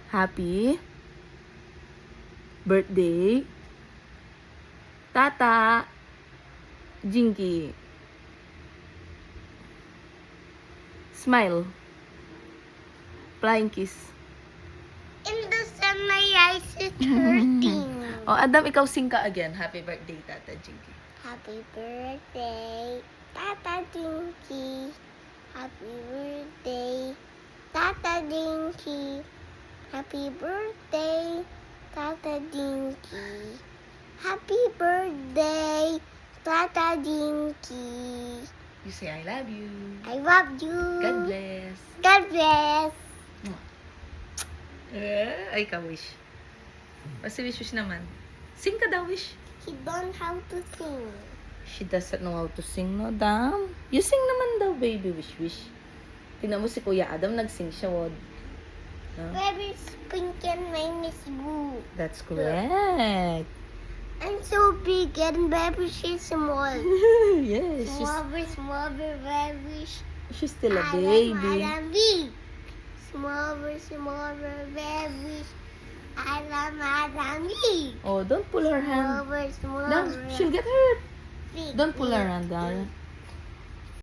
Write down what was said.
Happy birthday, Tata Jinky. Smile. Flying kiss. In the sun, my eyes is hurting. Oh, Adam, ikaw sing ka again. Happy birthday, Tata Jinky. Happy birthday, Tata Dinky. Happy birthday, Tata Dinky. Happy birthday, Tata Dinky. Happy birthday, Tata Dinky. You say, I love you. I love you. God bless. God bless. Ay, ka-wish. Kasi wish naman. Sing ka daw, wish. He don't how to sing. She doesn't know how to sing, no, Dam? You sing naman daw, baby, wish. Tingnan mo si Kuya Adam, nag-sing siya, wod. No? Baby is pink and mine is blue. That's correct. I'm so big and baby she's small. Yes, Small, baby. she's still a baby. I'm big. Small, baby. I'm big. Oh, don't pull her hand. Small, Dam, she'll get hurt. big. Don't pull her hand, Dara.